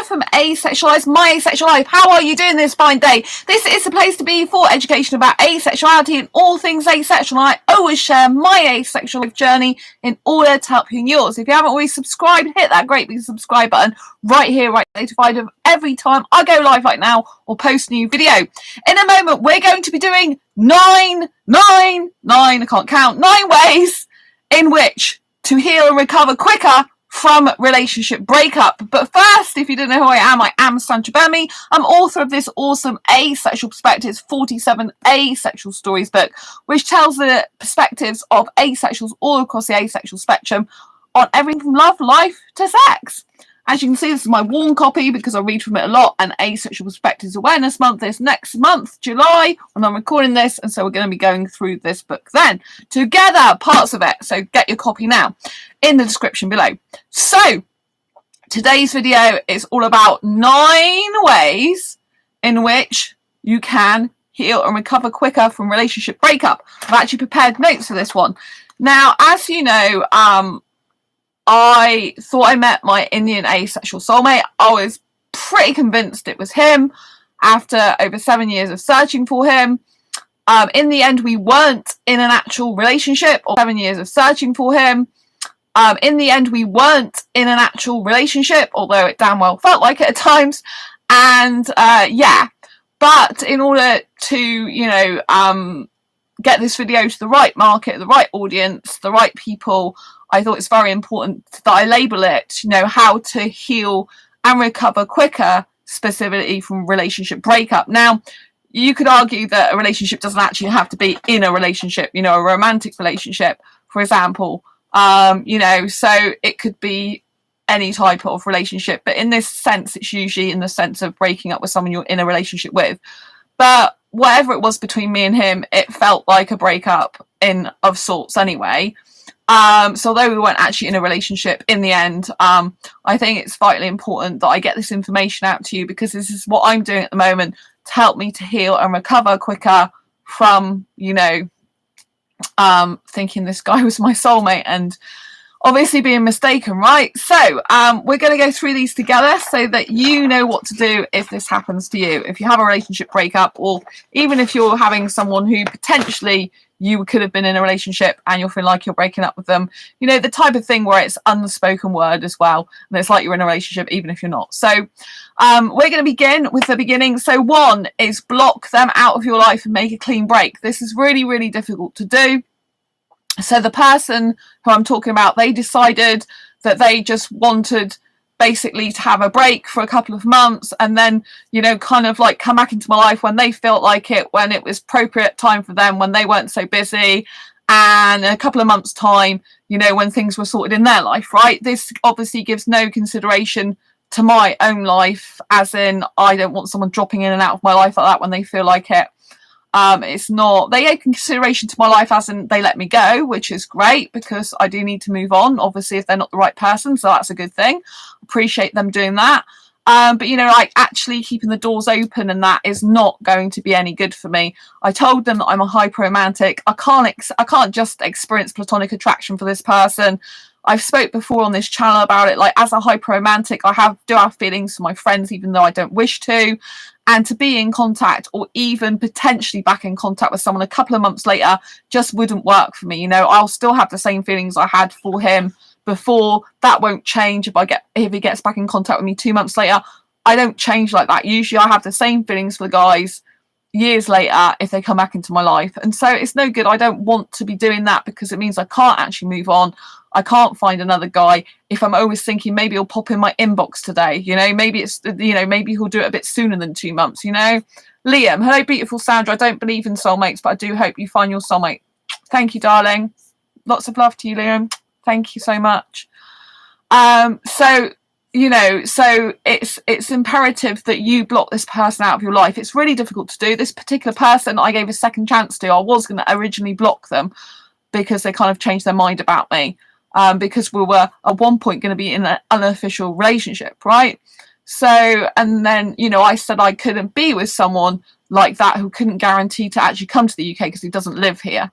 from Asexualise, my asexual life. How are you doing this fine day? This is the place to be for education about asexuality and all things asexual. I always share my asexual life journey in order to help you in yours. If you haven't already subscribed, hit that great big subscribe button right here, right notified of every time I go live right now or post a new video. In a moment, we're going to be doing nine ways in which to heal and recover quicker from relationship breakup. But first, if you don't know who I am Sandra Bermy. I'm author of this awesome Asexual Perspectives 47 Asexual Stories book, which tells the perspectives of asexuals all across the asexual spectrum on everything from love, life to sex. As you can see, this is my worn copy because I read from it a lot, and Asexual Perspectives Awareness Month is next month, July, when I'm recording this, and so we're going to be going through this book then together, parts of it. So get your copy now in the description below. So today's video is all about 9 ways in which you can heal and recover quicker from relationship breakup. I've actually prepared notes for this one. Now, as you know, I thought I met my Indian asexual soulmate. I was pretty convinced it was him after over 7 years of searching for him. In the end, we weren't in an actual relationship, or 7 years of searching for him. In the end, we weren't in an actual relationship, although it damn well felt like it at times. And yeah, but in order to, you know, get this video to the right market, the right audience, the right people, I thought it's very important that I label it, you know, how to heal and recover quicker, specifically from relationship breakup. Now, you could argue that a relationship doesn't actually have to be in a relationship, you know, a romantic relationship, for example, you know, so it could be any type of relationship. But in this sense, it's usually in the sense of breaking up with someone you're in a relationship with. But whatever it was between me and him, it felt like a breakup of sorts anyway. So although we weren't actually in a relationship in the end, I think it's vitally important that I get this information out to you, because this is what I'm doing at the moment to help me to heal and recover quicker from, you know, thinking this guy was my soulmate and obviously being mistaken, right? So we're going to go through these together so that you know what to do if this happens to you. If you have a relationship breakup, or even if you're having someone who potentially you could have been in a relationship and you're feeling like you're breaking up with them, you know, the type of thing where it's unspoken word as well, and it's like you're in a relationship even if you're not. So we're going to begin with the beginning. So 1 is block them out of your life and make a clean break. This is really, really difficult to do. So the person who I'm talking about, they decided that they just wanted basically to have a break for a couple of months and then, you know, kind of like come back into my life when they felt like it, when it was appropriate time for them, when they weren't so busy, and in a couple of months time, you know, when things were sorted in their life, right? This obviously gives no consideration to my own life, as in I don't want someone dropping in and out of my life like that when they feel like it. It's not, they gave consideration to my life as in they let me go, which is great because I do need to move on, obviously, if they're not the right person. So that's a good thing. Appreciate them doing that. But, you know, like actually keeping the doors open and that is not going to be any good for me. I told them that I'm a hyper-romantic. I can't just experience platonic attraction for this person. I've spoke before on this channel about it. Like, as a hyper-romantic, I do have feelings for my friends, even though I don't wish to. And to be in contact, or even potentially back in contact with someone a couple of months later, just wouldn't work for me. You know, I'll still have the same feelings I had for him before. That won't change if he gets back in contact with me 2 months later. I don't change like that. Usually I have the same feelings for the guys years later if they come back into my life. And so it's no good. I don't want to be doing that because it means I can't actually move on. I can't find another guy if I'm always thinking maybe he'll pop in my inbox today. You know, maybe it's, you know, maybe he'll do it a bit sooner than 2 months, you know. Liam, hello, beautiful Sandra. I don't believe in soulmates, but I do hope you find your soulmate. Thank you, darling. Lots of love to you, Liam. Thank you so much. So, you know, so it's imperative that you block this person out of your life. It's really difficult to do. This particular person I gave a second chance to. I was going to originally block them because they kind of changed their mind about me. Because we were at one point going to be in an unofficial relationship, right? So, and then, you know, I said I couldn't be with someone like that who couldn't guarantee to actually come to the UK because he doesn't live here,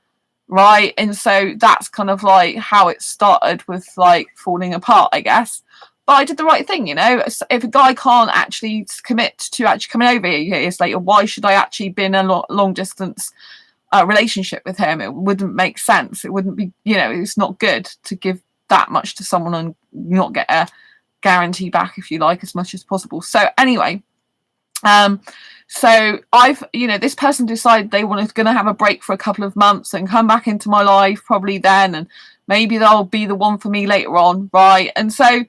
right? And so that's kind of like how it started with like falling apart, I guess. but I did the right thing, you know. If a guy can't actually commit to actually coming over years later, why should I actually be in a long distance relationship with him? It wouldn't make sense. It wouldn't be, you know, it's not good to give that much to someone and not get a guarantee back, if you like, as much as possible. So anyway, so I've, you know, this person decided they wanted going to have a break for a couple of months and come back into my life probably then, and maybe they'll be the one for me later on, right? And so,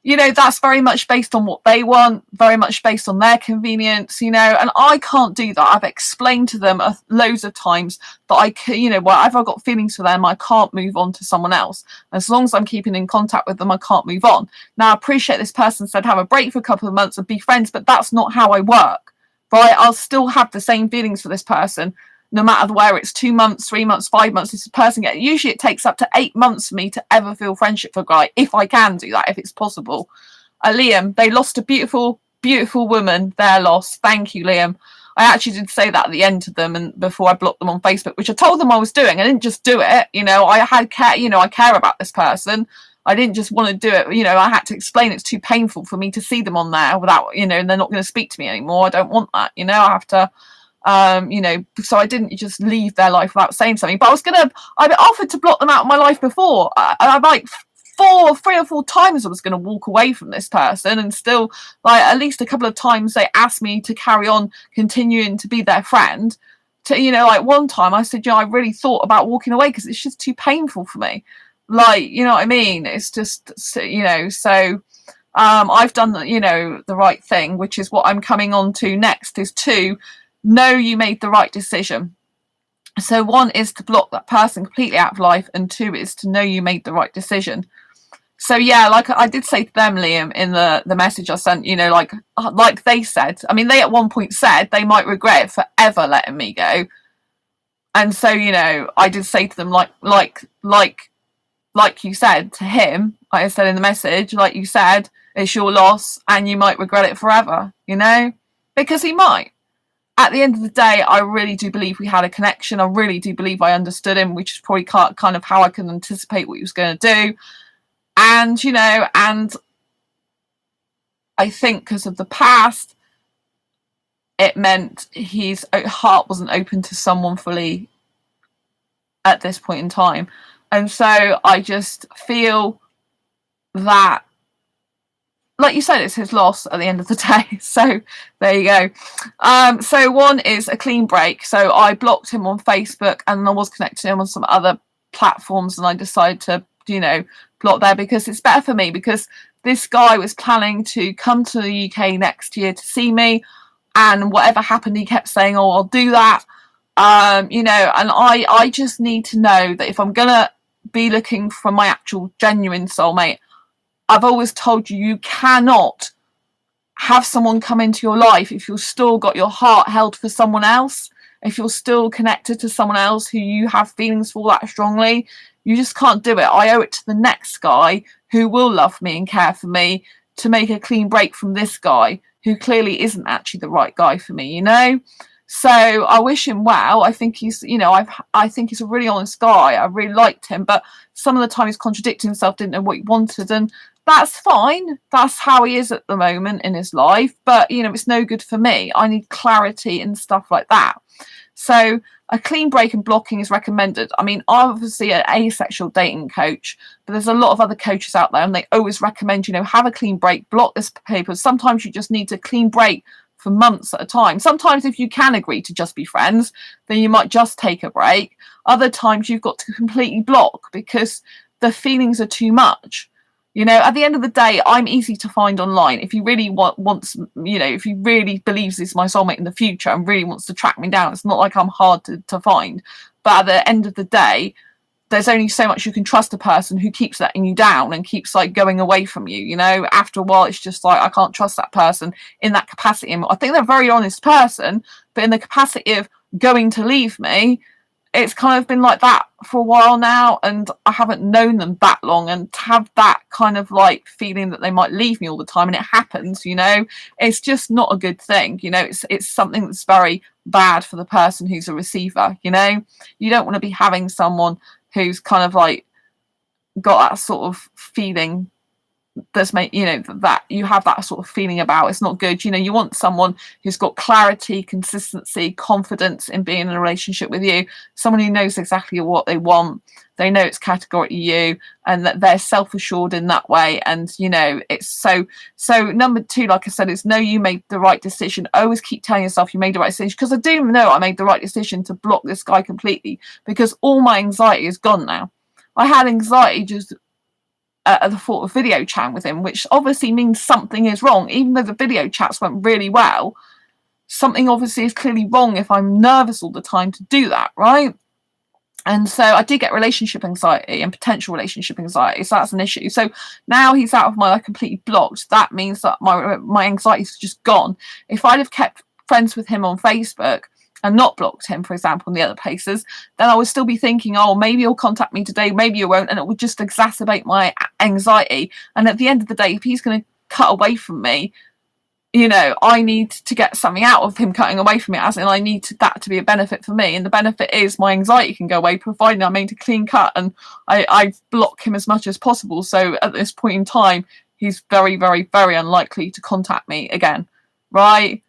you know, that's very much based on what they want, very much based on their convenience, you know, and I can't do that. I've explained to them loads of times that I can, you know, whatever I've got feelings for them, I can't move on to someone else. As long as I'm keeping in contact with them, I can't move on. Now, I appreciate this person said have a break for a couple of months and be friends, but that's not how I work, right? I'll still have the same feelings for this person, no matter where it's 2 months, 3 months, 5 months. This person usually it takes up to 8 months for me to ever feel friendship for a guy, if I can do that, if it's possible. Liam, they lost a beautiful, beautiful woman. Their loss. Thank you, Liam. I actually did say that at the end to them, and before I blocked them on Facebook, which I told them I was doing. I didn't just do it, you know. I had care, you know. I care about this person. I didn't just want to do it, you know. I had to explain it's too painful for me to see them on there without, you know, and they're not going to speak to me anymore. I don't want that, you know. I have to. You know, so I didn't just leave their life without saying something. But I'd offered to block them out of my life before. I like 3 or 4 times I was going to walk away from this person, and still, like, at least a couple of times they asked me to carry on continuing to be their friend. To, you know, like one time I said, you know, I really thought about walking away because it's just too painful for me. Like, you know what I mean? It's just, you know, so I've done the, you know, the right thing, which is what I'm coming on to next, is to know you made the right decision. So 1 is to block that person completely out of life, and 2 is to know you made the right decision. So yeah, like I did say to them, Liam, in the message I sent, you know, like they said, I mean, they at one point said they might regret it forever letting me go. And so, you know, I did say to them, like you said to him, I said in the message, like you said, it's your loss and you might regret it forever, you know, because he might. At the end of the day, I really do believe we had a connection. I really do believe I understood him, which is probably kind of how I can anticipate what he was going to do. And, you know, and I think because of the past, it meant his heart wasn't open to someone fully at this point in time. And so I just feel that, like you said, it's his loss at the end of the day. So there you go. So 1 is a clean break. So I blocked him on Facebook, and I was connected to him on some other platforms, and I decided to, you know, block there because it's better for me, because this guy was planning to come to the UK next year to see me, and whatever happened, he kept saying, oh, I'll do that. You know, and I just need to know that if I'm going to be looking for my actual genuine soulmate, I've always told you, you cannot have someone come into your life if you've still got your heart held for someone else, if you're still connected to someone else who you have feelings for that strongly. You just can't do it. I owe it to the next guy who will love me and care for me to make a clean break from this guy who clearly isn't actually the right guy for me, you know? So I wish him well. I think he's, you know, I think he's a really honest guy. I really liked him, but some of the time he's contradicting himself, didn't know what he wanted, and that's fine. That's how he is at the moment in his life. But, you know, it's no good for me. I need clarity and stuff like that. So a clean break and blocking is recommended. I mean, I'm obviously an asexual dating coach, but there's a lot of other coaches out there, and they always recommend, you know, have a clean break, block this paper. Sometimes you just need to clean break for months at a time. Sometimes if you can agree to just be friends, then you might just take a break. Other times you've got to completely block because the feelings are too much. You know, at the end of the day, I'm easy to find online. If he really wants, you know, if he really believes he's my soulmate in the future and really wants to track me down, it's not like I'm hard to find. But at the end of the day, there's only so much you can trust a person who keeps letting you down and keeps like going away from you. You know, after a while, it's just like, I can't trust that person in that capacity. And I think they're a very honest person, but in the capacity of going to leave me, it's kind of been like that for a while now, and I haven't known them that long, and to have that kind of like feeling that they might leave me all the time, and it happens, you know, it's just not a good thing. You know, it's something that's very bad for the person who's a receiver. You know, you don't want to be having someone who's kind of like got that sort of feeling that's make, you know, that you have that sort of feeling about. It's not good. You know, you want someone who's got clarity, consistency, confidence in being in a relationship with you, someone who knows exactly what they want. They know it's categorically you, and that they're self-assured in that way. And you know, it's so number 2, like I said, is know you made the right decision. Always keep telling yourself you made the right decision, because I do know I made the right decision to block this guy completely, because all my anxiety is gone now. I had anxiety just at the thought of video chatting with him, which obviously means something is wrong. Even though the video chats went really well, something obviously is clearly wrong if I'm nervous all the time to do that, right? And so I did get relationship anxiety and potential relationship anxiety, so that's an issue. So now he's out of my life, completely blocked. That means that my anxiety's just gone. If I'd have kept friends with him on Facebook and not blocked him, for example, in the other places, then I would still be thinking, oh, maybe you'll contact me today, maybe you won't, and it would just exacerbate my anxiety. And at the end of the day, if he's going to cut away from me, you know, I need to get something out of him cutting away from me, as in I need that to be a benefit for me. And the benefit is my anxiety can go away, provided I made a clean cut and I block him as much as possible. So at this point in time, he's very, very, very unlikely to contact me again, right?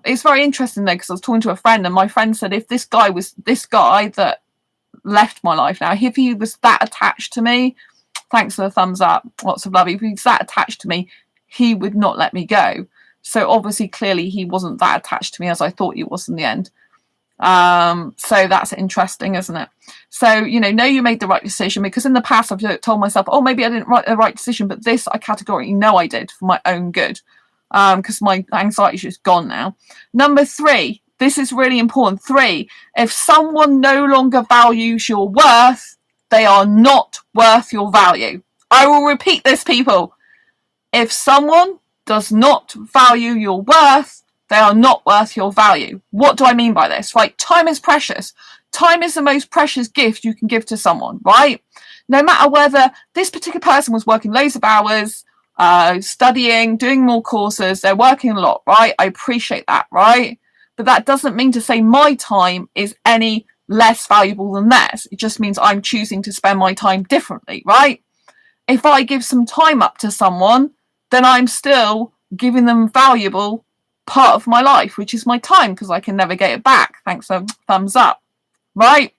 It's very interesting though, because I was talking to a friend, and my friend said if this guy that left my life now, if he was that attached to me, thanks for the thumbs up, lots of love, if he's that attached to me, he would not let me go. So obviously, clearly, he wasn't that attached to me as I thought he was in the end. So that's interesting, isn't it? So, you know you made the right decision, because in the past I've told myself, oh, maybe I didn't write the right decision, but this I categorically know I did for my own good, because my anxiety is just gone now. Number 3, this is really important. 3, if someone no longer values your worth, they are not worth your value. I will repeat this, people. If someone does not value your worth, they are not worth your value. What do I mean by this? Right? Time is precious. Time is the most precious gift you can give to someone, right? No matter whether this particular person was working loads of hours, studying, doing more courses, they're working a lot, right? I appreciate that, right? But that doesn't mean to say my time is any less valuable than theirs. It just means I'm choosing to spend my time differently, right? If I give some time up to someone, then I'm still giving them valuable part of my life, which is my time, because I can never get it back. Thanks for thumbs up, right?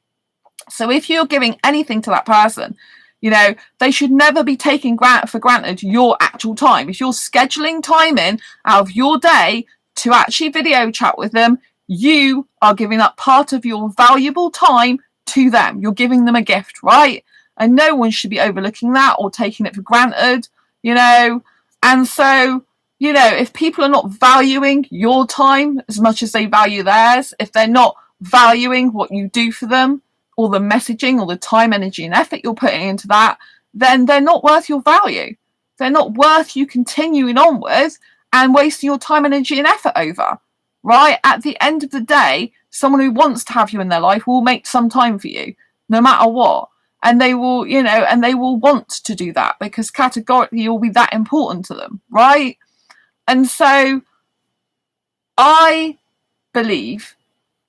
So if you're giving anything to that person, you know, they should never be taking for granted your actual time. If you're scheduling time in out of your day to actually video chat with them, you are giving up part of your valuable time to them. You're giving them a gift, right? And no one should be overlooking that or taking it for granted, you know. And so, you know, if people are not valuing your time as much as they value theirs, if they're not valuing what you do for them, or the messaging, or the time, energy, and effort you're putting into that, then they're not worth your value. They're not worth you continuing on with and wasting your time, energy, and effort over, right? At the end of the day, someone who wants to have you in their life will make some time for you, no matter what. And they will, you know, and they will want to do that because categorically you'll be that important to them, right? And so I believe,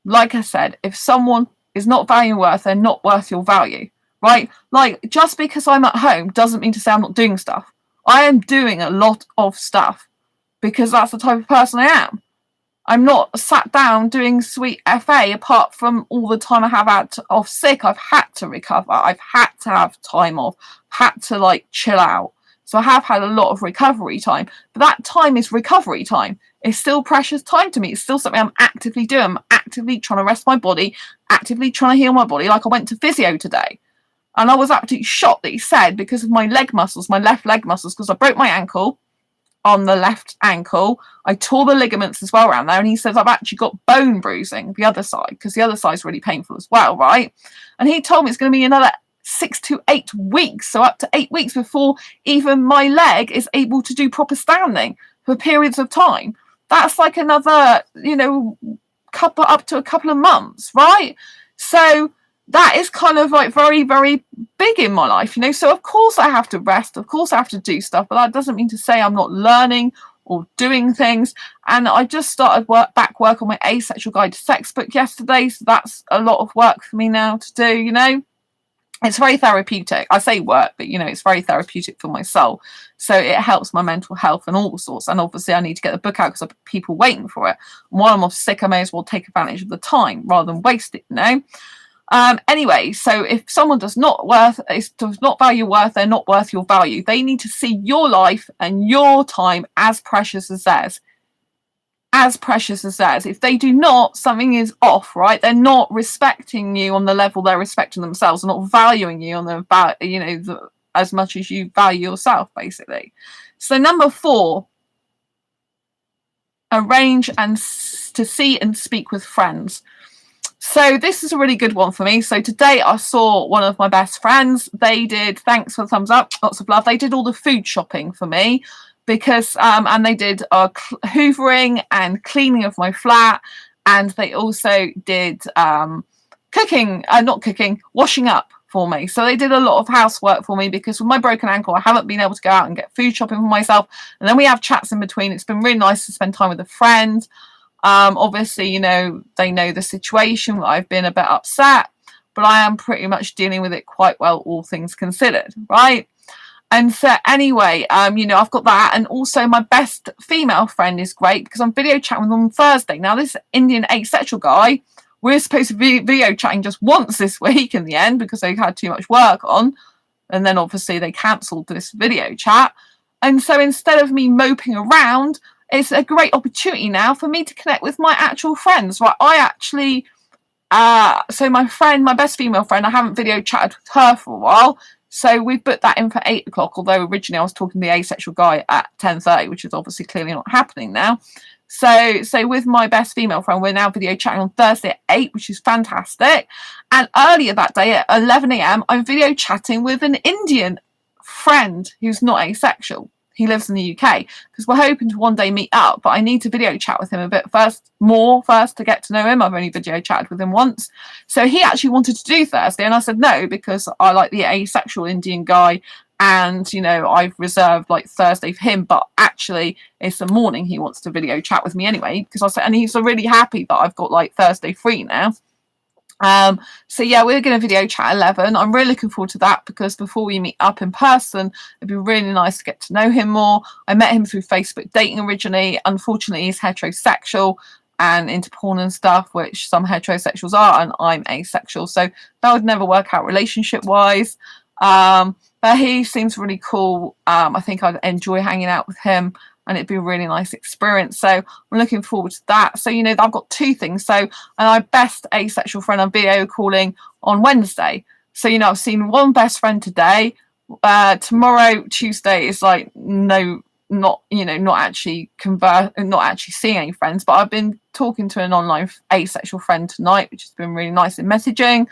like I said, if someone is not valuing worth, they're not worth your value, right? Like, just because I'm at home doesn't mean to say I'm not doing stuff. I am doing a lot of stuff because that's the type of person I am. I'm not sat down doing sweet FA apart from all the time I have out off sick. I've had to recover. I've had to have time off, had to like chill out. So I have had a lot of recovery time, but that time is recovery time. It's still precious time to me. It's still something I'm actively doing. I'm actively trying to rest my body, actively trying to heal my body. Like I went to physio today and I was absolutely shocked that he said because of my leg muscles, my left leg muscles, because I broke my ankle on the left ankle. I tore the ligaments as well around there. And he says, I've actually got bone bruising the other side because the other side is really painful as well, right? And he told me it's going to be another 6 to 8 weeks. So up to 8 weeks before even my leg is able to do proper standing for periods of time. That's like another, you know, up to a couple of months, right? So that is kind of like very, very big in my life, you know. So of course I have to rest, of course I have to do stuff, but that doesn't mean to say I'm not learning or doing things. And I just started work on my Asexual Guide to Sex book yesterday, so that's a lot of work for me now to do, you know. It's very therapeutic. I say work, but it's very therapeutic for my soul. So it helps my mental health and all sorts. And obviously I need to get the book out because I've got people waiting for it. And while I'm off sick, I may as well take advantage of the time rather than waste it, Anyway, so if someone does not value worth, they're not worth your value. They need to see your life and your time as precious as theirs. As precious as theirs. If they do not, something is off, right? They're not respecting you on the level they're respecting themselves, not valuing you on as much as you value yourself, basically. So number 4, arrange and to see and speak with friends. So this is a really good one for me. So today I saw one of my best friends. They did, thanks for the thumbs up, lots of love. They did all the food shopping for me because, and they did hoovering and cleaning of my flat. And they also did washing up for me. So they did a lot of housework for me because with my broken ankle, I haven't been able to go out and get food shopping for myself. And then we have chats in between. It's been really nice to spend time with a friend. Obviously, they know the situation. I've been a bit upset, but I am pretty much dealing with it quite well, all things considered, right? And so anyway, I've got that. And also my best female friend is great because I'm video chatting with them on Thursday. Now, this Indian asexual guy, we're supposed to be video chatting just once this week in the end because they had too much work on. And then obviously they cancelled this video chat. And so instead of me moping around, it's a great opportunity now for me to connect with my actual friends, right? I actually, so my best female friend, I haven't video chatted with her for a while. So we've put that in for 8 o'clock, although originally I was talking to the asexual guy at 10:30, which is obviously clearly not happening now. So with my best female friend, we're now video chatting on Thursday at 8, which is fantastic. And earlier that day at 11 a.m, I'm video chatting with an Indian friend who's not asexual. He lives in the UK because we're hoping to one day meet up, but I need to video chat with him a bit more first to get to know him. I've only video chatted with him once. So he actually wanted to do Thursday and I said no because I like the asexual Indian guy and, I've reserved like Thursday for him, but actually it's the morning he wants to video chat with me anyway because I said, and he's really happy that I've got like Thursday free now. So yeah, we're going to video chat at 11. I'm really looking forward to that because before we meet up in person, it'd be really nice to get to know him more. I met him through Facebook dating originally. Unfortunately, he's heterosexual and into porn and stuff, which some heterosexuals are, and I'm asexual. So that would never work out relationship wise. But he seems really cool. I think I'd enjoy hanging out with him. And it'd be a really nice experience. So I'm looking forward to that. So, I've got 2 things. So, and my best asexual friend I'm video calling on Wednesday. So, I've seen one best friend today. Tomorrow, Tuesday, is like, not actually seeing any friends. But I've been talking to an online asexual friend tonight, which has been really nice in messaging.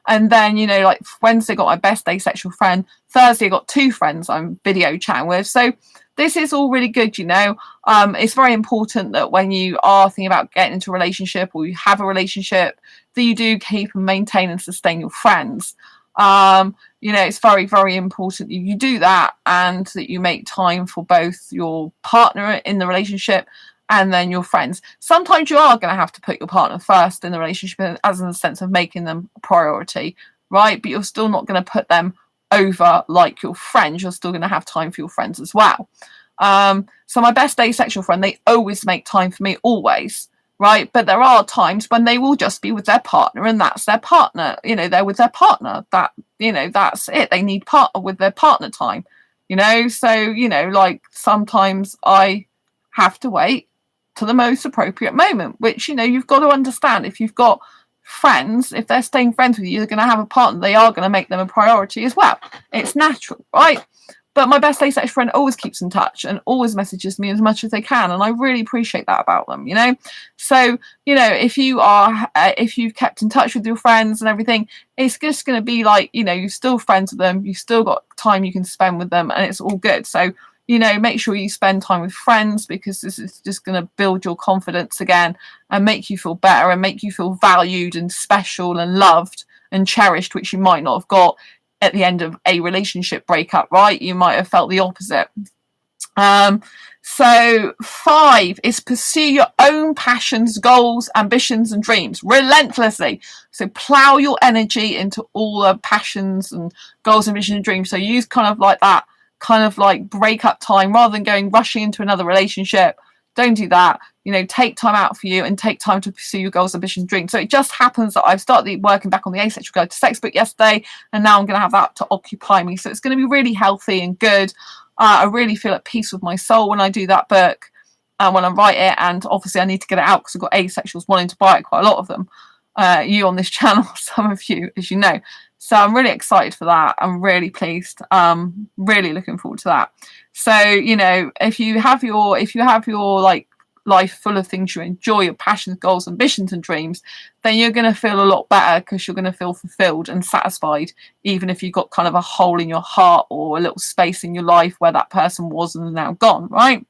And then, like Wednesday, got my best asexual friend. Thursday, I got 2 friends I'm video chatting with. So, this is all really good, It's very important that when you are thinking about getting into a relationship or you have a relationship, that you do keep and maintain and sustain your friends. It's very, very important that you do that and that you make time for both your partner in the relationship and then your friends. Sometimes you are going to have to put your partner first in the relationship as in the sense of making them a priority, right? But you're still not going to put them over like your friends. You're still going to have time for your friends as well. So my best asexual friend, they always make time for me, always, right? But there are times when they will just be with their partner and that's their partner. They're with their partner. That's it. They need partner with their partner time, So, like sometimes I have to wait to the most appropriate moment, which, you've got to understand. If you've got friends, if they're staying friends with you, they're going to have a partner, they are going to make them a priority as well. It's natural, right? But my best asexual friend always keeps in touch and always messages me as much as they can, and I really appreciate that about them, So, if you've kept in touch with your friends and everything, it's just going to be like, you're still friends with them, you've still got time you can spend with them, and it's all good. So, make sure you spend time with friends because this is just going to build your confidence again and make you feel better and make you feel valued and special and loved and cherished, which you might not have got at the end of a relationship breakup, right? You might have felt the opposite. So 5 is pursue your own passions, goals, ambitions, and dreams relentlessly. So plow your energy into all the passions and goals, ambitions, and dreams. So use kind of like that kind of like breakup time rather than going rushing into another relationship. Don't do that. You know, take time out for you and take time to pursue your goals, ambition, dreams. So it just happens that I've started working back on the Asexual Guide to Sex book yesterday, and now I'm going to have that to occupy me. So it's going to be really healthy and good. I really feel at peace with my soul when I do that book, when I write it. And obviously I need to get it out because I've got asexuals wanting to buy it, quite a lot of them. You on this channel, some of you, as you know. So I'm really excited for that. I'm really pleased. Really looking forward to that. So, you know, if you have your like life full of things you enjoy, your passions, goals, ambitions, and dreams, then you're going to feel a lot better because you're going to feel fulfilled and satisfied, even if you've got kind of a hole in your heart or a little space in your life where that person was and now gone, right?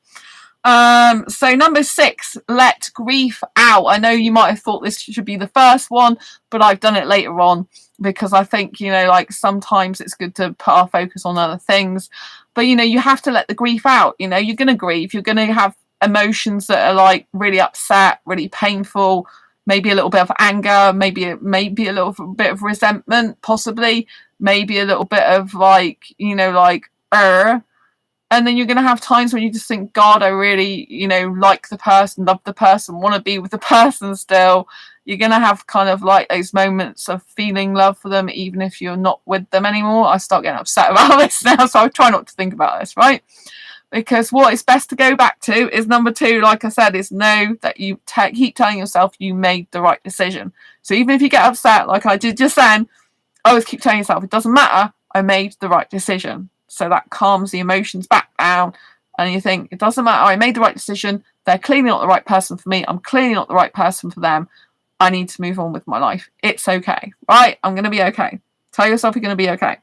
So number 6, let grief out. I know you might have thought this should be the first one, but I've done it later on because I think, you know, like sometimes it's good to put our focus on other things. But, you know, you have to let the grief out. You know, you're going to grieve. You're going to have emotions that are like really upset, really painful, maybe a little bit of anger, maybe a little bit of resentment, possibly, maybe a little bit of like, you know, like, and then you're going to have times when you just think, God, I really, you know, like the person, love the person, want to be with the person still. You're going to have kind of like those moments of feeling love for them, even if you're not with them anymore. I start getting upset about this now, so I try not to think about this, right? Because what is best to go back to is number 2, like I said, is know that you keep telling yourself you made the right decision. So even if you get upset, like I did just then, always keep telling yourself, it doesn't matter, I made the right decision. So that calms the emotions back down, and you think, it doesn't matter, I made the right decision, they're clearly not the right person for me, I'm clearly not the right person for them, I need to move on with my life. It's okay, right? I'm going to be okay. Tell yourself you're going to be okay.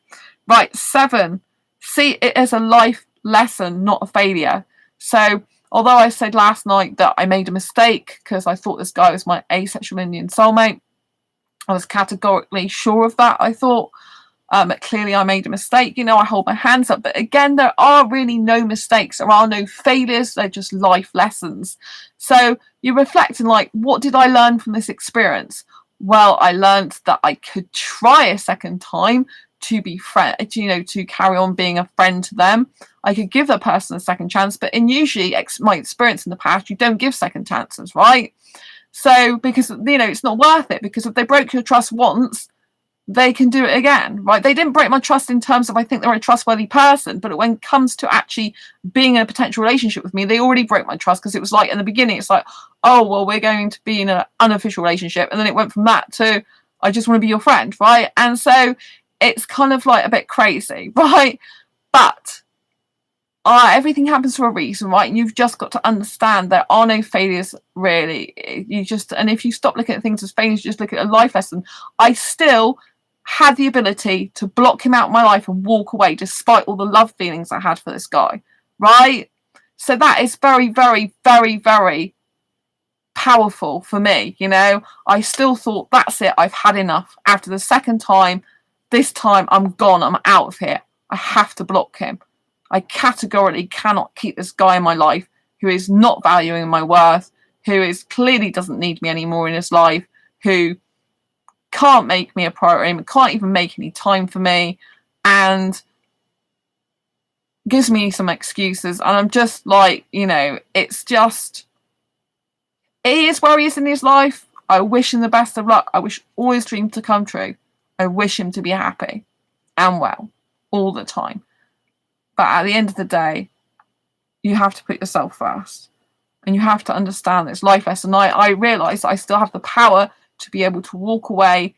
Right, 7, see it as a life lesson, not a failure. So although I said last night that I made a mistake because I thought this guy was my asexual Indian soulmate, I was categorically sure of that. I thought clearly I made a mistake. You know, I hold my hands up. But again, there are really no mistakes. There are no failures. They're just life lessons. So you reflect and like, what did I learn from this experience? Well, I learned that I could try a second time to be friend, you know, to carry on being a friend to them. I could give the person a second chance, but in usually my experience in the past, you don't give second chances, right? So because, you know, it's not worth it, because if they broke your trust once, they can do it again, right? They didn't break my trust in terms of I think they're a trustworthy person, but when it comes to actually being in a potential relationship with me, they already broke my trust, because it was like in the beginning, it's like, oh, well, we're going to be in an unofficial relationship. And then it went from that to, I just want to be your friend, right? And so it's kind of like a bit crazy, right? But everything happens for a reason, right? And you've just got to understand there are no failures, really. And if you stop looking at things as failures, you just look at a life lesson. I still had the ability to block him out of my life and walk away despite all the love feelings I had for this guy, right? So that is very, very, very, very powerful for me. You know, I still thought, that's it, I've had enough. After the second time, this time I'm gone, I'm out of here. I have to block him. I categorically cannot keep this guy in my life who is not valuing my worth, who is clearly doesn't need me anymore in his life, who can't make me a priority, can't even make any time for me, and gives me some excuses. And I'm just like, you know, it's just, he is where he is in his life. I wish him the best of luck. I wish all his dreams to come true. I wish him to be happy and well all the time. But at the end of the day, you have to put yourself first. And you have to understand this life lesson. I realise I still have the power to be able to walk away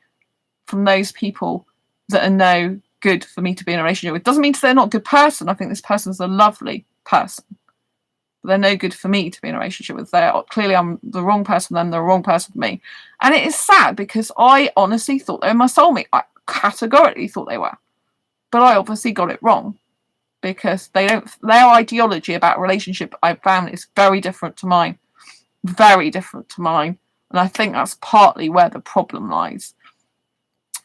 from those people that are no good for me to be in a relationship with. Doesn't mean they're not a good person. I think this person's a lovely person. But they're no good for me to be in a relationship with. Clearly I'm the wrong person for them, they're the wrong person for me. And it is sad because I honestly thought they were my soulmate. I categorically thought they were. But I obviously got it wrong. Because their ideology about relationship, I found, is very different to mine. Very different to mine. And I think that's partly where the problem lies.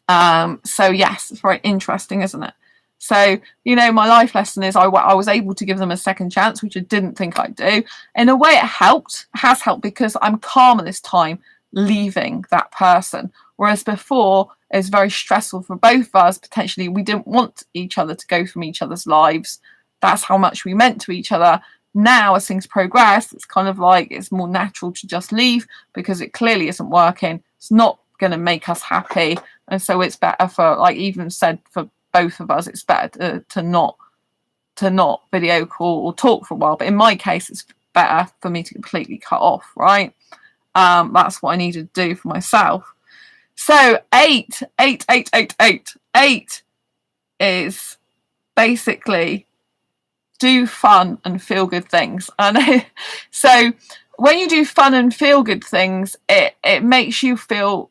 So yes, it's very interesting, isn't it? So, you know, my life lesson is I was able to give them a second chance, which I didn't think I'd do. In a way, it has helped, because I'm calmer this time leaving that person. Whereas before, it was very stressful for both of us. Potentially, we didn't want each other to go from each other's lives. That's how much we meant to each other. Now, as things progress, it's kind of like it's more natural to just leave, because it clearly isn't working. It's not going to make us happy. And so it's better for, like even said, for both of us, it's better to not video call or talk for a while. But in my case, it's better for me to completely cut off, right? That's what I needed to do for myself. So 8 is basically do fun and feel good things. And so when you do fun and feel good things, it makes you feel,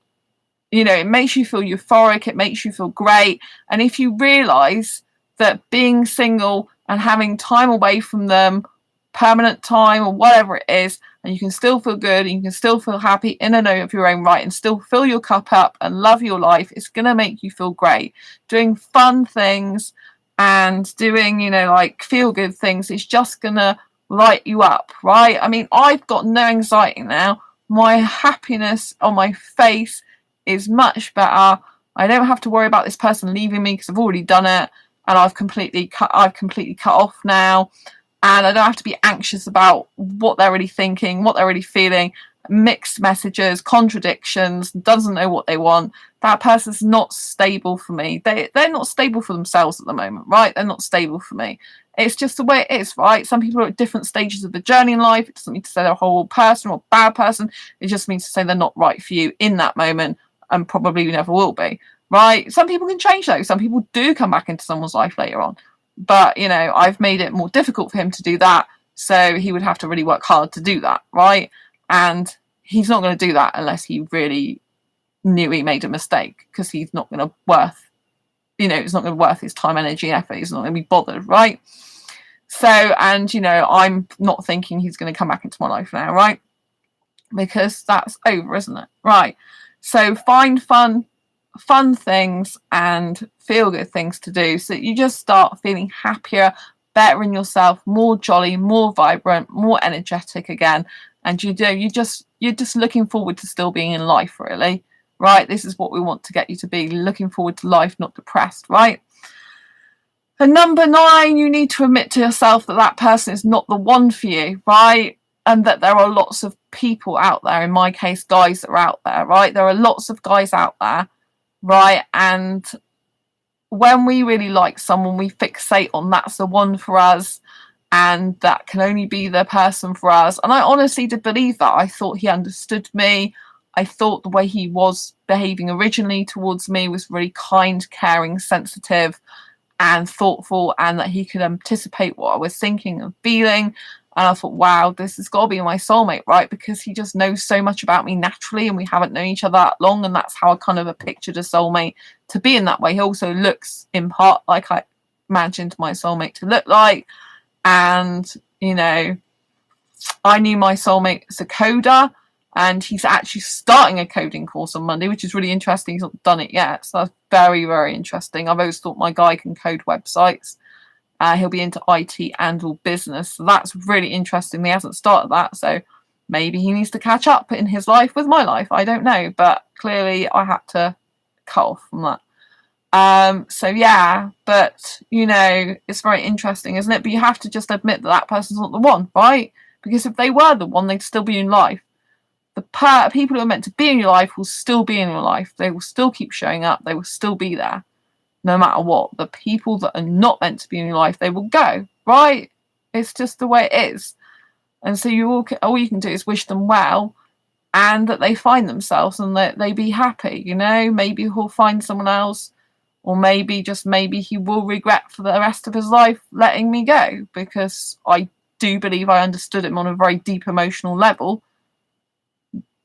you know, it makes you feel euphoric, it makes you feel great. And if you realise that being single and having time away from them, permanent time or whatever it is, and you can still feel good and you can still feel happy in and of your own right and still fill your cup up and love your life, it's going to make you feel great. Doing fun things and doing, you know, like feel good things, it's just going to light you up, right? I mean, I've got no anxiety now. My happiness on my face is much better. I don't have to worry about this person leaving me because I've already done it, and I've completely cut off now, and I don't have to be anxious about what they're really thinking, what they're really feeling. Mixed messages, contradictions, doesn't know what they want. That person's not stable for me. They're not stable for themselves at the moment, right? They're not stable for me. It's just the way it is, right? Some people are at different stages of the journey in life. It doesn't mean to say they're a horrible person or a bad person. It just means to say they're not right for you in that moment, and probably never will be, right? Some people can change though. Some people do come back into someone's life later on. But, you know, I've made it more difficult for him to do that. So he would have to really work hard to do that, right? And he's not going to do that unless he really knew he made a mistake, because he's not going to worth, you know, it's not going to worth his time, energy, and effort. He's not going to be bothered, right? So, and, you know, I'm not thinking he's going to come back into my life now, right? Because that's over, isn't it? Right. So find fun things and feel good things to do, so that you just start feeling happier, better in yourself, more jolly, more vibrant, more energetic again. And you're just looking forward to still being in life, really, right? This is what we want to get you to be, looking forward to life, not depressed, right? And number 9, you need to admit to yourself that that person is not the one for you, right? And that there are lots of people out there, in my case, guys that are out there, right? There are lots of guys out there, right? And when we really like someone, we fixate on that's the one for us, and that can only be the person for us. And I honestly did believe that. I thought he understood me. I thought the way he was behaving originally towards me was really kind, caring, sensitive, and thoughtful, and that he could anticipate what I was thinking and feeling. And I thought, wow, this has got to be my soulmate, right? Because he just knows so much about me naturally, and we haven't known each other that long. And that's how I kind of pictured a soulmate to be in that way. He also looks in part like I imagined my soulmate to look like. And, you know, I knew my soulmate as a coder, and he's actually starting a coding course on Monday, which is really interesting. He's not done it yet. So that's very, very interesting. I've always thought my guy can code websites. He'll be into IT and all business. So that's really interesting. He hasn't started that. So maybe he needs to catch up in his life with my life. I don't know. But clearly I had to cut off from that. So yeah, but, you know, it's very interesting, isn't it? But you have to just admit that that person's not the one, right? Because if they were the one, they'd still be in life. The people who are meant to be in your life will still be in your life. They will still keep showing up. They will still be there, no matter what. The people that are not meant to be in your life, they will go, right? It's just the way it is. And so all you can do is wish them well, and that they find themselves and that they be happy, you know? Maybe he'll find someone else, or maybe, just maybe, he will regret for the rest of his life letting me go, because I do believe I understood him on a very deep emotional level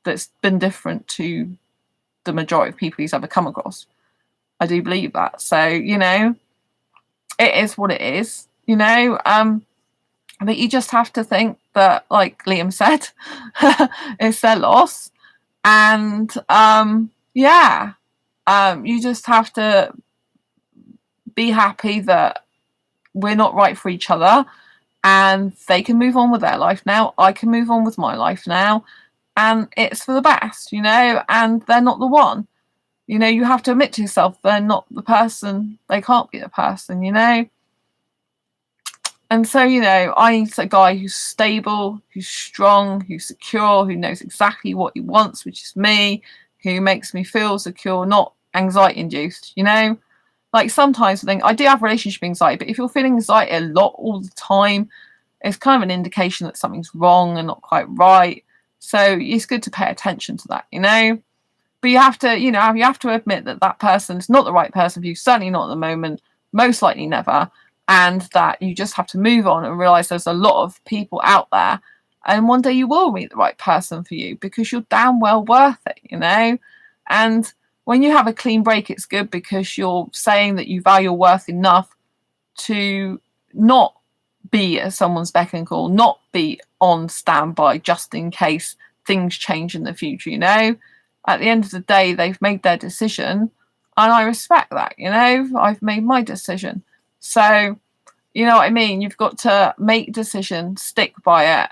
that's been different to the majority of people he's ever come across. I do believe that. So, you know, it is what it is, you know. But you just have to think that, like Liam said, it's their loss. And you just have to be happy that we're not right for each other, and they can move on with their life now. I can move on with my life now, and it's for the best, you know, and they're not the one. You know, you have to admit to yourself they're not the person. They can't be the person, you know. And so, you know, I need a guy who's stable, who's strong, who's secure, who knows exactly what he wants, which is me, who makes me feel secure, not anxiety induced, you know. Like sometimes I think I do have relationship anxiety, but if you're feeling anxiety a lot all the time, it's kind of an indication that something's wrong and not quite right. So it's good to pay attention to that, you know. But you have to, you know, you have to admit that that person's not the right person for you, certainly not at the moment, most likely never, and that you just have to move on and realize there's a lot of people out there, and one day you will meet the right person for you because you're damn well worth it, you know. And when you have a clean break, it's good because you're saying that you value your worth enough to not be at someone's beck and call, not be on standby just in case things change in the future, you know. At the end of the day, they've made their decision, and I respect that, you know. I've made my decision. So, you know what I mean? You've got to make a decision, stick by it,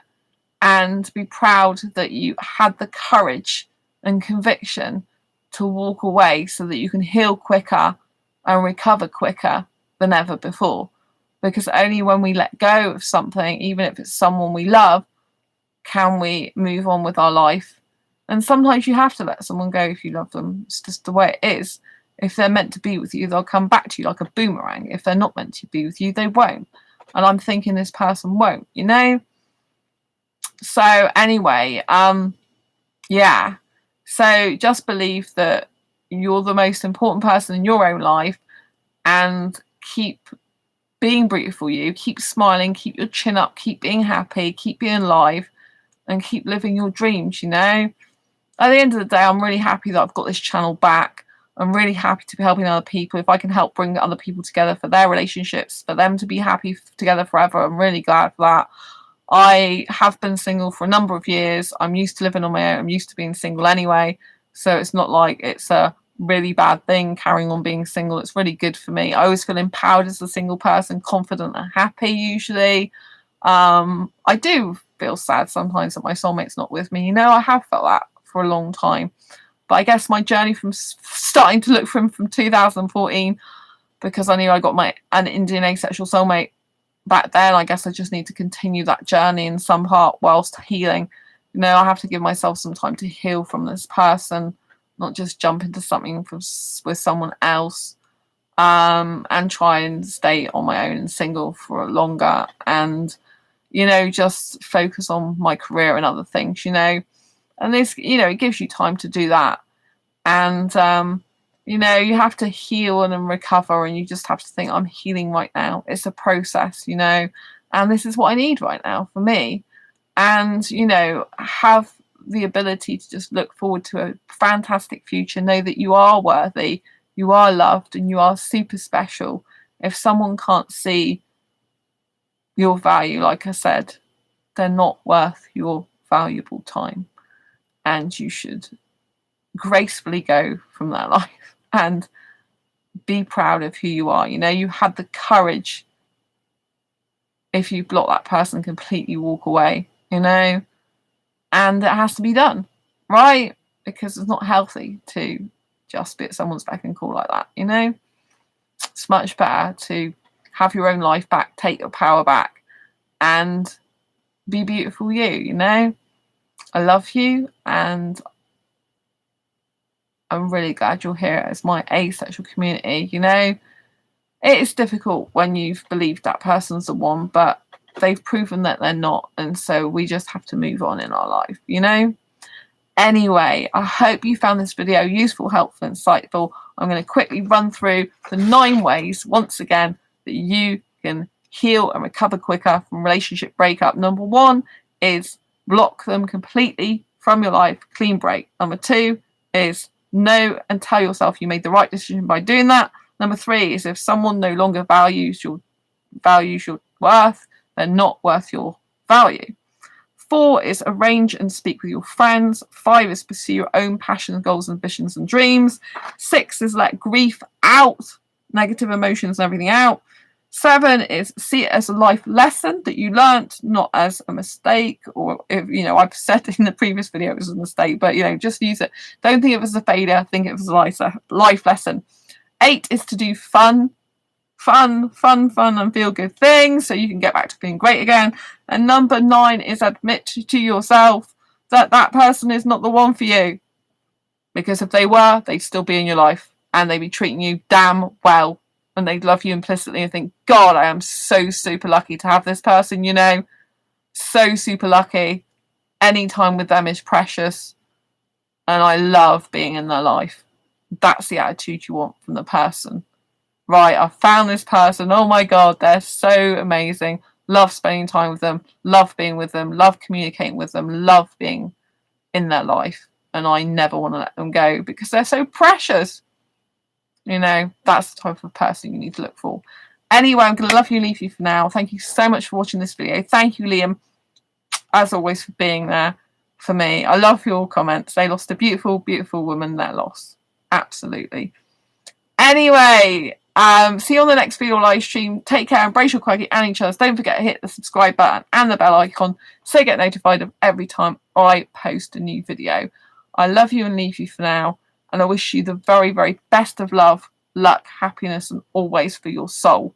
and be proud that you had the courage and conviction to walk away so that you can heal quicker and recover quicker than ever before. Because only when we let go of something, even if it's someone we love, can we move on with our life. And sometimes you have to let someone go if you love them. It's just the way it is. If they're meant to be with you, they'll come back to you like a boomerang. If they're not meant to be with you, they won't. And I'm thinking this person won't, you know? So anyway, yeah. So just believe that you're the most important person in your own life, and keep being beautiful you. Keep smiling, keep your chin up, keep being happy, keep being alive, and keep living your dreams, you know? At the end of the day, I'm really happy that I've got this channel back. I'm really happy to be helping other people. If I can help bring other people together for their relationships, for them to be happy together forever, I'm really glad for that. I have been single for a number of years. I'm used to living on my own. I'm used to being single anyway. So it's not like it's a really bad thing carrying on being single. It's really good for me. I always feel empowered as a single person, confident and happy usually. I do feel sad sometimes that my soulmate's not with me. You know, I have felt that for a long time. But I guess my journey from starting to look for him from 2014, because I knew I got an Indian asexual soulmate back then, I guess I just need to continue that journey in some part whilst healing. You know, I have to give myself some time to heal from this person, not just jump into something with someone else, and try and stay on my own and single for longer, and, you know, just focus on my career and other things, you know. And this, you know, it gives you time to do that. And, you know, you have to heal and recover, and you just have to think, I'm healing right now. It's a process, you know, and this is what I need right now for me. And, you know, have the ability to just look forward to a fantastic future. Know that you are worthy, you are loved, and you are super special. If someone can't see your value, like I said, they're not worth your valuable time. And you should gracefully go from their life and be proud of who you are. You know, you had the courage. If you block that person, completely walk away, you know, and it has to be done, right? Because it's not healthy to just be at someone's beck and call like that, you know. It's much better to have your own life back, take your power back, and be beautiful you know. I love you, and I'm really glad you're here as my asexual community. You know, it is difficult when you've believed that person's the one, but they've proven that they're not, and so we just have to move on in our life, you know. Anyway, I hope you found this video useful, helpful, insightful. I'm going to quickly run through the 9 ways, once again, that you can heal and recover quicker from relationship breakup. Number 1 is block them completely from your life, clean break. Number 2 is know and tell yourself you made the right decision by doing that. Number 3 is if someone no longer values your worth, they're not worth your value. 4 is arrange and speak with your friends. 5 is pursue your own passions, goals, ambitions, and dreams. 6 is let grief out negative emotions and everything out. 7 is see it as a life lesson that you learnt, not as a mistake, or if I've said in the previous video it was a mistake, but just use it. Don't think of it as a failure, think of it as a life lesson. 8 is to do fun and feel good things so you can get back to being great again. And number 9 is admit to yourself that that person is not the one for you, because if they were, they'd still be in your life and they'd be treating you damn well. And they'd love you implicitly and think, God, I am so super lucky to have this person, so super lucky. Any time with them is precious. And I love being in their life. That's the attitude you want from the person. Right, I've found this person. Oh my God, they're so amazing. Love spending time with them. Love being with them. Love communicating with them. Love being in their life. And I never want to let them go because they're so precious. That's the type of person you need to look for. Anyway, I'm going to love you and leave you for now. Thank you so much for watching this video. Thank you, Liam, as always, for being there for me. I love your comments. They lost a beautiful, beautiful woman. Their loss. Absolutely. Anyway, see you on the next video live stream. Take care, embrace your quirky and each other. Don't forget to hit the subscribe button and the bell icon so you get notified of every time I post a new video. I love you and leave you for now. And I wish you the very, very best of love, luck, happiness, and always for your soul.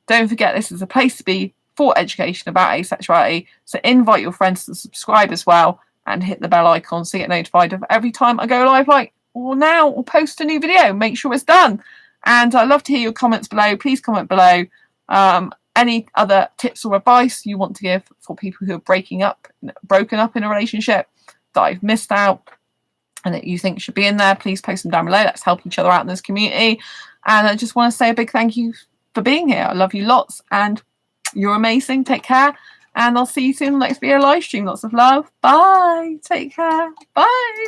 Don't forget, this is a place to be for education about asexuality. So invite your friends to subscribe as well and hit the bell icon so you get notified of every time I go live, or post a new video. Make sure it's done. And I'd love to hear your comments below. Please comment below. Any other tips or advice you want to give for people who are broken up in a relationship that I've missed out and that you think should be in there, please post them down below. Let's help each other out in this community. And I just want to say a big thank you for being here. I love you lots and you're amazing. Take care. And I'll see you soon in the next video live stream. Lots of love. Bye. Take care. Bye.